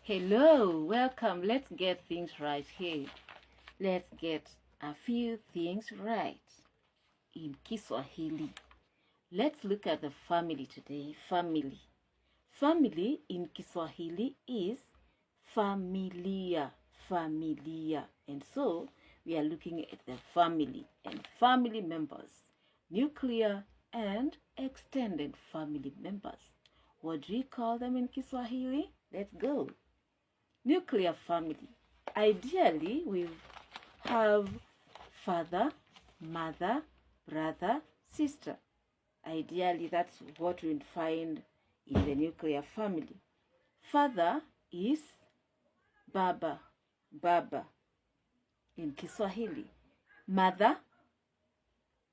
Hello, welcome. Let's get things right here. Let's get a few things right in Kiswahili. Let's look at the family today. Family. Family in Kiswahili is familia. Familia. And so we are looking at the family and family members, nuclear and extended family members. What do you call them in Kiswahili? Let's go. Nuclear family. Ideally, we have father, mother, brother, sister. Ideally, that's what we find in the nuclear family. Father is baba, baba in Kiswahili. Mother,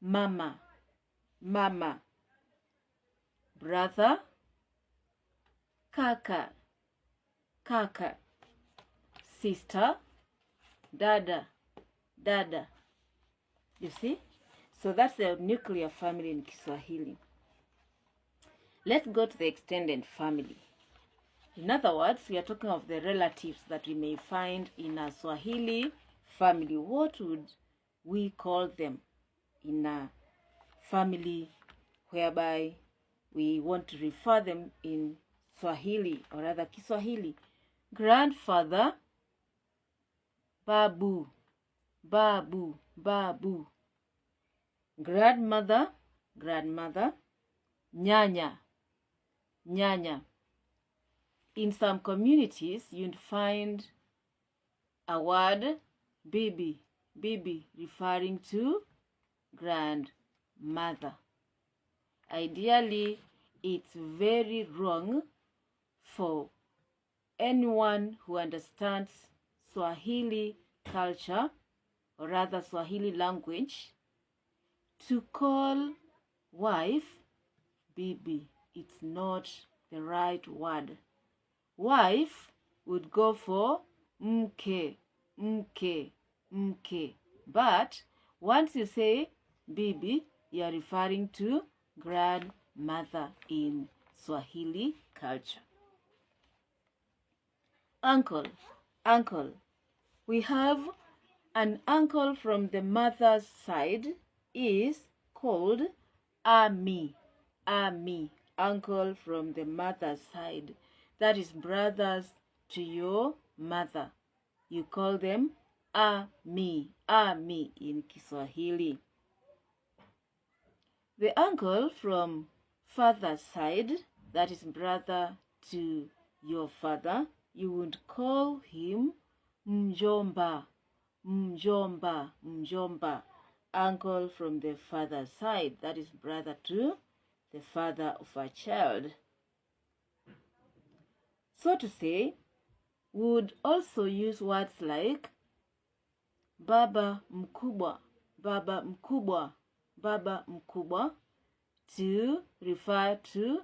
mama, mama. Brother, kaka, kaka. Sister, dada, dada. You see? So that's the nuclear family in Kiswahili. Let's go to the extended family. In other words, we are talking of the relatives that we may find in a Swahili family. What would we call them in a family whereby we want to refer them in Swahili or rather Kiswahili? Grandfather, babu, babu, babu. Grandmother, grandmother. Nyanya, nyanya. In some communities, you'd find a word, bibi, bibi, referring to grandmother. Ideally, it's very wrong for anyone who understands Swahili culture, or rather Swahili language, to call wife bibi. It's not the right word. Wife would go for mke, mke, mke. But once you say bibi, you are referring to grandmother in Swahili culture. Uncle, uncle. We have an uncle from the mother's side is called Ami. Ami. Uncle from the mother's side. That is brothers to your mother. You call them Ami. Ami in Kiswahili. The uncle from father's side, that is brother to your father, you would call him mjomba, mjomba, mjomba. Uncle from the father's side, that is brother to the father of a child. So to say, we would also use words like baba mkubwa, baba mkubwa, baba mkubwa to refer to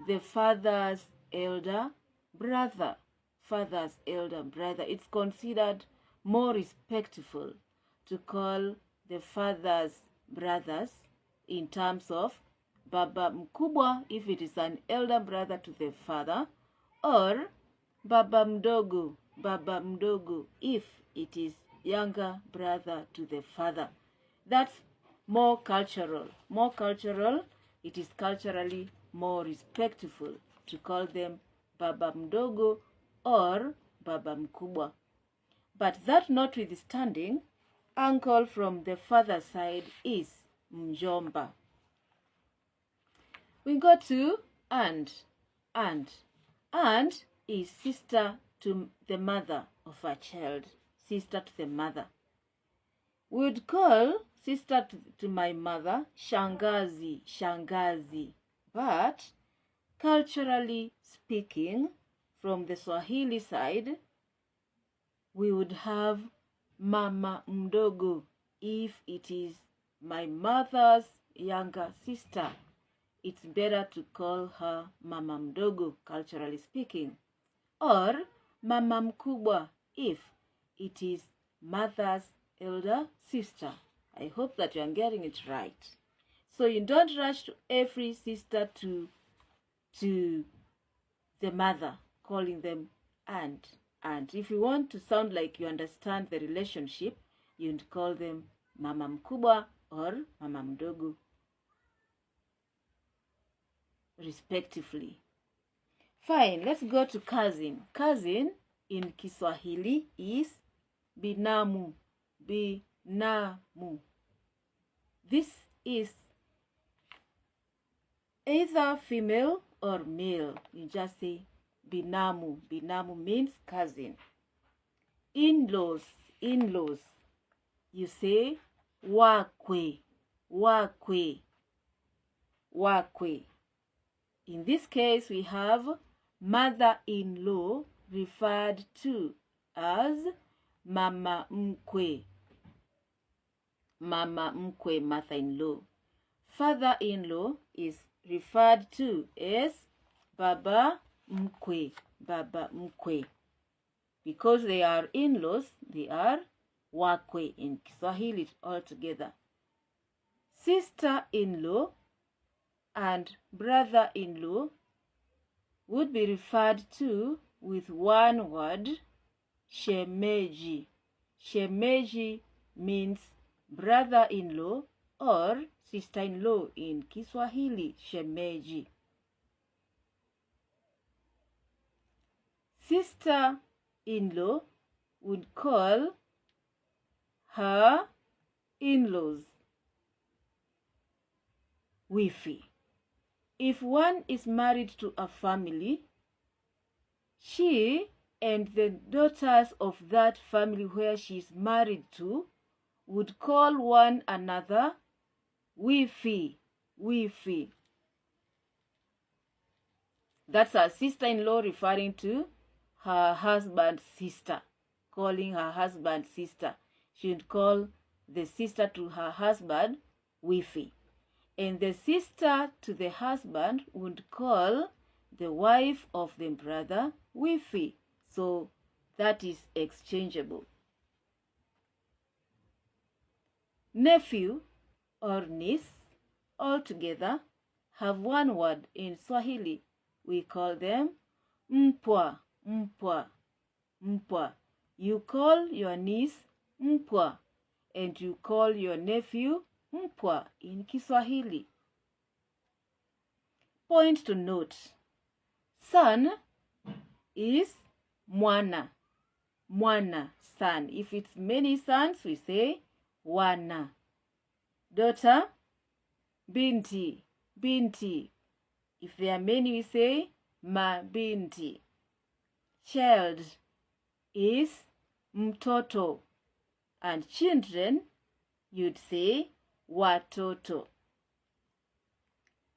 the father's elder brother. Father's elder brother. It's considered more respectful to call the father's brothers in terms of baba mkubwa if it is an elder brother to the father, or baba mdogo if it is younger brother to the father. That's more cultural. More cultural. It is culturally more respectful to call them baba mdogo or baba mkubwa. But that notwithstanding, uncle from the father side is mjomba. We go to aunt. Aunt. Aunt is sister to the mother of a child. Sister to the mother. We would call sister to my mother shangazi, shangazi. But culturally speaking, from the Swahili side, we would have mama mdogo if it is my mother's younger sister. It's better to call her mama mdogo, culturally speaking. Or mama mkubwa if it is mother's elder sister. I hope that you are getting it right. So you don't rush to every sister to the mother, calling them and. If you want to sound like you understand the relationship, you'd call them mama mkubwa or mama mdogo, respectively. Fine, let's go to cousin. Cousin in Kiswahili is binamu. Binamu. This is either female or male. You just say binamu. Binamu means cousin. In-laws. In-laws. You say wakwe. Wakwe. Wakwe. In this case, we have mother-in-law referred to as mama mkwe. Mama mkwe, mother-in-law. Father-in-law is referred to as baba mkwe. Baba mkwe. Because they are in-laws, they are wakwe in Kiswahili altogether. Sister-in-law and brother-in-law would be referred to with one word, shemeji. Shemeji means brother-in-law or sister-in-law in Kiswahili, shemeji. Sister-in-law would call her in-laws wifi. If one is married to a family, she and the daughters of that family where she is married to would call one another wifi. Wifi. That's her sister-in-law referring to her husband's sister, calling her husband sister. She would call the sister to her husband wifi. And the sister to the husband would call the wife of the brother wifi. So that is exchangeable. Nephew or niece altogether have one word in Swahili. We call them mpwa. Mpwa. Mpwa. You call your niece mpwa, and you call your nephew mpwa in Kiswahili. Point to note. Son is mwana. Mwana, son. If it's many sons, we say wana. Daughter, binti. Binti. If there are many, we say mabinti. Child is mtoto. And children, you'd say watoto.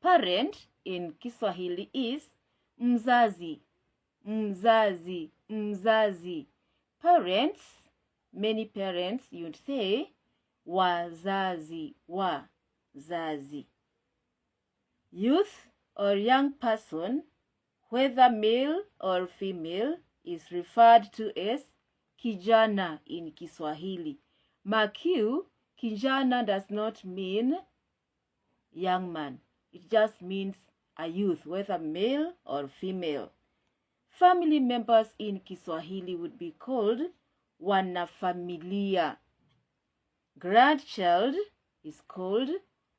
Parent in Kiswahili is mzazi. Mzazi. Mzazi. Parents, many parents, you'd say wazazi. Wazazi. Youth or young person, whether male or female, is referred to as kijana in Kiswahili. Mark you, kijana does not mean young man. It just means a youth, whether male or female. Family members in Kiswahili would be called wanafamilia. Grandchild is called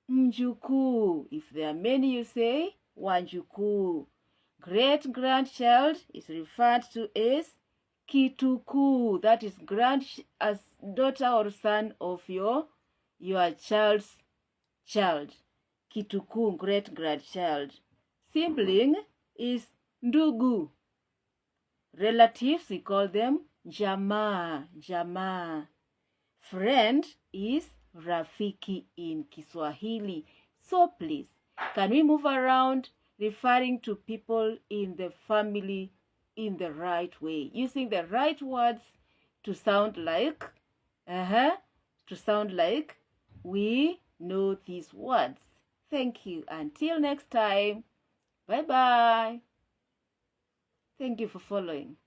mjukuu. If there are many, you say wanjukuu. Great-grandchild is referred to as kitukuu. That is as daughter or son of your child's child. Kitukuu, great-grandchild. Sibling is ndugu. Relatives, we call them jamaa. Jamaa. Friend is rafiki in Kiswahili. So please, can we move around referring to people in the family in the right way, using the right words to sound like we know these words. Thank you. Until next time. Bye-bye. Thank you for following.